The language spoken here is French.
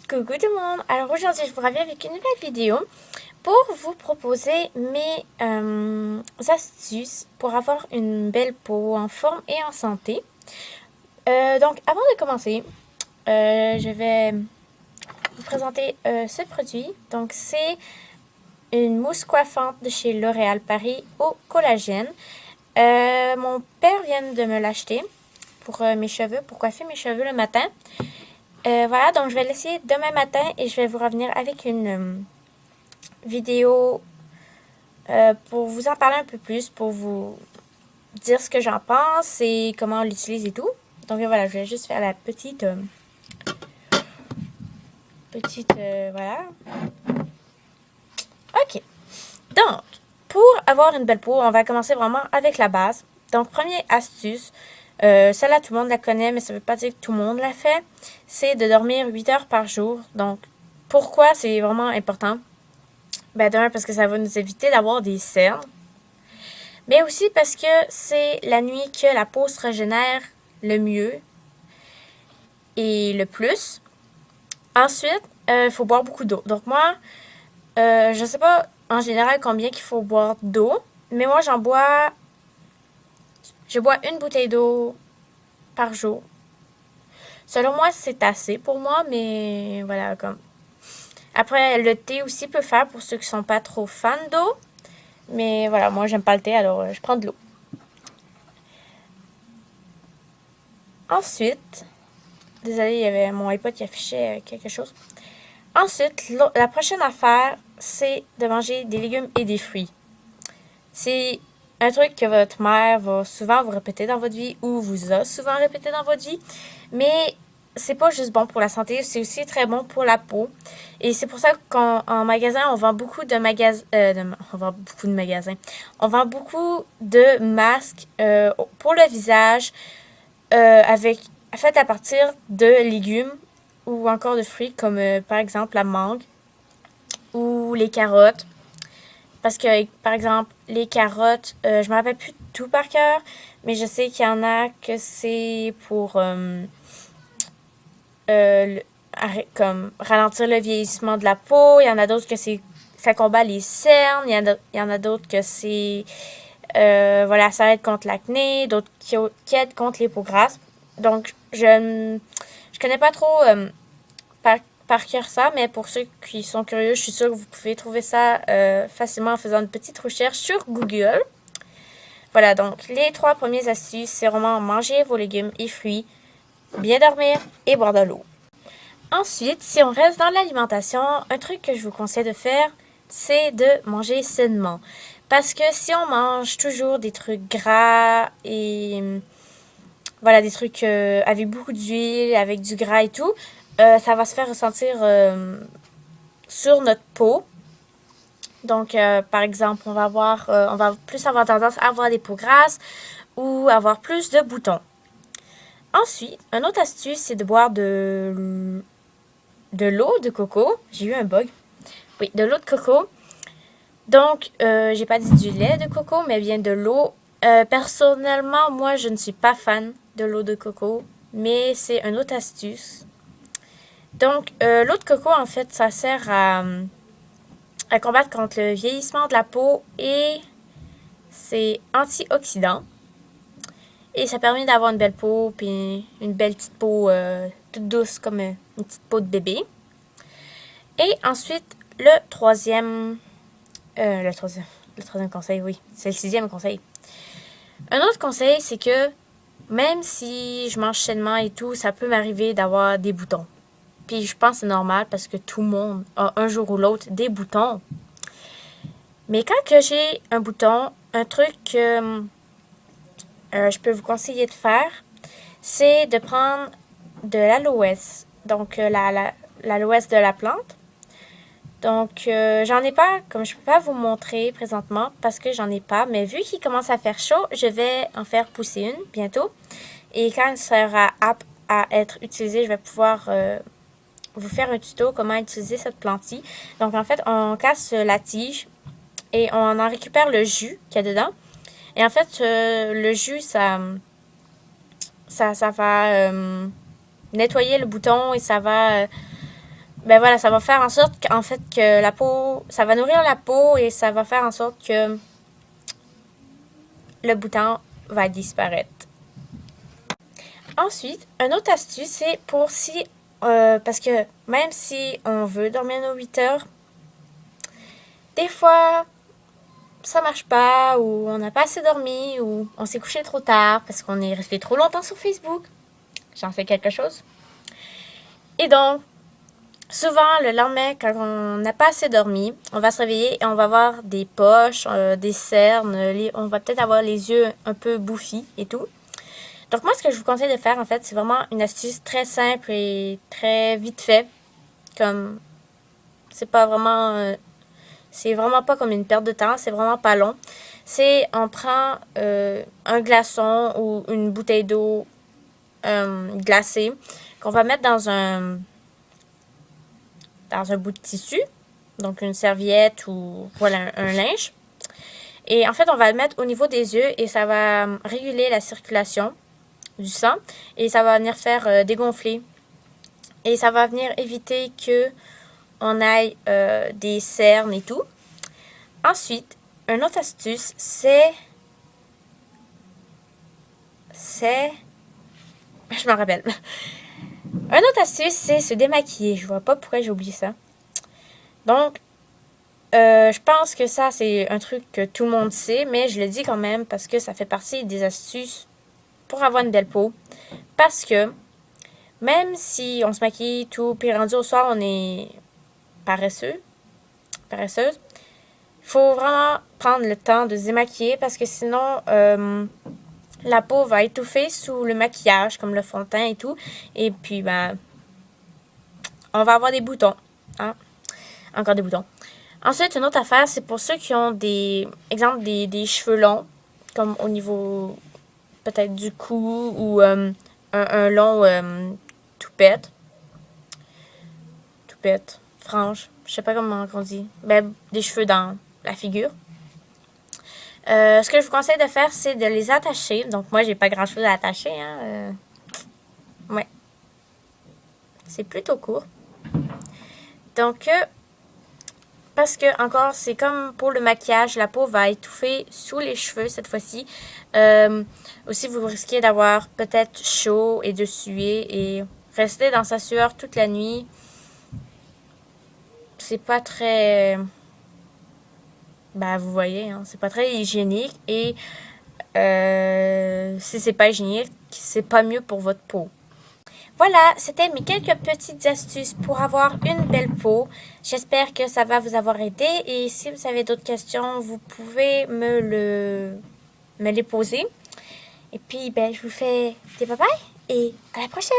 Coucou tout le monde! Alors aujourd'hui je vous reviens avec une nouvelle vidéo pour vous proposer mes astuces pour avoir une belle peau en forme et en santé. Donc avant de commencer, je vais vous présenter ce produit. Donc c'est une mousse coiffante de chez L'Oréal Paris au collagène. Mon père vient de me l'acheter pour mes cheveux, pour coiffer mes cheveux le matin. Voilà, donc je vais l'essayer demain matin et je vais vous revenir avec une vidéo pour vous en parler un peu plus, pour vous dire ce que j'en pense et comment on l'utilise et tout. Donc voilà, je vais juste faire la petite, voilà. Ok, donc pour avoir une belle peau, on va commencer vraiment avec la base. Donc première astuce, celle-là tout le monde la connaît, mais ça ne veut pas dire que tout le monde la fait, c'est de dormir 8 heures par jour. Donc pourquoi c'est vraiment important? Ben d'un, parce que ça va nous éviter d'avoir des cernes, mais aussi parce que c'est la nuit que la peau se régénère le mieux et le plus. Ensuite, il faut boire beaucoup d'eau. Donc moi, je ne sais pas en général combien qu'il faut boire d'eau, mais moi je bois une bouteille d'eau par jour. Selon moi, c'est assez pour moi, mais voilà, comme. Après, le thé aussi peut faire pour ceux qui sont pas trop fans d'eau. Mais voilà, moi, j'aime pas le thé, alors je prends de l'eau. Ensuite, désolé, il y avait mon iPod qui affichait quelque chose. Ensuite, la prochaine affaire, c'est de manger des légumes et des fruits. C'est un truc que votre mère va souvent vous répéter dans votre vie ou vous a souvent répété dans votre vie. Mais c'est pas juste bon pour la santé, c'est aussi très bon pour la peau. Et c'est pour ça qu'en magasin, on vend beaucoup de magasins. On vend beaucoup de magasins. On vend beaucoup de masques pour le visage fait à partir de légumes ou encore de fruits comme par exemple la mangue ou les carottes. Parce que, par exemple, les carottes, je ne me rappelle plus tout par cœur, mais je sais qu'il y en a que c'est pour comme ralentir le vieillissement de la peau. Il y en a d'autres que ça combat les cernes. Il y en a d'autres que c'est voilà, ça aide contre l'acné, d'autres qui aident contre les peaux grasses. Donc, je connais pas trop par cœur ça, mais pour ceux qui sont curieux, je suis sûre que vous pouvez trouver ça facilement en faisant une petite recherche sur Google. Voilà, donc les 3 premières astuces, c'est vraiment manger vos légumes et fruits, bien dormir et boire de l'eau. Ensuite, si on reste dans l'alimentation, un truc que je vous conseille de faire, c'est de manger sainement. Parce que si on mange toujours des trucs gras et voilà, des trucs avec beaucoup d'huile, avec du gras et tout, ça va se faire ressentir sur notre peau. Donc, par exemple, on va plus avoir tendance à avoir des peaux grasses ou avoir plus de boutons. Ensuite, une autre astuce, c'est de boire de l'eau de coco. J'ai eu un bug. Oui, de l'eau de coco. Donc, j'ai pas dit du lait de coco, mais bien de l'eau. Personnellement, moi, je ne suis pas fan de l'eau de coco, mais c'est une autre astuce. Donc, l'eau de coco, en fait, ça sert à combattre contre le vieillissement de la peau et c'est antioxydant. Et ça permet d'avoir une belle peau, puis une belle petite peau toute douce comme une petite peau de bébé. Et ensuite, le troisième conseil, oui, c'est le 6e conseil. Un autre conseil, c'est que même si je mange sainement et tout, ça peut m'arriver d'avoir des boutons. Puis je pense que c'est normal parce que tout le monde a un jour ou l'autre des boutons. Mais quand que j'ai un bouton, un truc que je peux vous conseiller de faire, c'est de prendre de l'aloès. Donc l'aloès de la plante. Donc j'en ai pas, comme je peux pas vous montrer présentement parce que j'en ai pas. Mais vu qu'il commence à faire chaud, je vais en faire pousser une bientôt. Et quand elle sera apte à être utilisée, je vais pouvoir vous faire un tuto comment utiliser cette plante-ci. Donc en fait, on casse la tige et on en récupère le jus qu'il y a dedans. Et en fait, le jus, ça va nettoyer le bouton et ça va ben voilà, ça va faire en sorte qu'en fait que la peau, ça va nourrir la peau et ça va faire en sorte que le bouton va disparaître. Ensuite, une autre astuce, c'est pour si, parce que même si on veut dormir nos 8 heures, des fois, ça marche pas, ou on n'a pas assez dormi, ou on s'est couché trop tard parce qu'on est resté trop longtemps sur Facebook. J'en sais quelque chose. Et donc, souvent, le lendemain, quand on n'a pas assez dormi, on va se réveiller et on va avoir des poches, des cernes, on va peut-être avoir les yeux un peu bouffis et tout. Donc moi, ce que je vous conseille de faire, en fait, c'est vraiment une astuce très simple et très vite fait. Comme, c'est vraiment pas comme une perte de temps, c'est vraiment pas long. C'est, on prend un glaçon ou une bouteille d'eau glacée qu'on va mettre dans un bout de tissu, donc une serviette ou voilà un linge. Et en fait, on va le mettre au niveau des yeux et ça va réguler la circulation du sang et ça va venir faire dégonfler. Et ça va venir éviter que on aille des cernes et tout. Ensuite, une autre astuce, je m'en rappelle. Une autre astuce, c'est se démaquiller. Je vois pas pourquoi j'ai oublié ça. Donc, je pense que ça, c'est un truc que tout le monde sait, mais je le dis quand même parce que ça fait partie des astuces pour avoir une belle peau. Parce que même si on se maquille tout, puis rendu au soir, on est paresseuse, il faut vraiment prendre le temps de se démaquiller parce que sinon, la peau va étouffer sous le maquillage, comme le fond de teint et tout. Et puis, ben, on va avoir des boutons. Hein? Encore des boutons. Ensuite, une autre affaire, c'est pour ceux qui ont des cheveux longs, comme au niveau peut-être du cou ou un long toupette, frange, je sais pas comment on dit, ben, des cheveux dans la figure. Ce que je vous conseille de faire, c'est de les attacher. Donc, moi, j'ai pas grand-chose à attacher. Hein, ouais. C'est plutôt court. Donc, parce que, encore, c'est comme pour le maquillage, la peau va étouffer sous les cheveux cette fois-ci. Aussi, vous risquez d'avoir peut-être chaud et de suer et rester dans sa sueur toute la nuit. C'est pas très... Ben, vous voyez, hein, c'est pas très hygiénique et si c'est pas hygiénique, c'est pas mieux pour votre peau. Voilà, c'était mes quelques petites astuces pour avoir une belle peau. J'espère que ça va vous avoir aidé et si vous avez d'autres questions, vous pouvez me les poser. Et puis, ben, je vous fais des bye-bye et à la prochaine!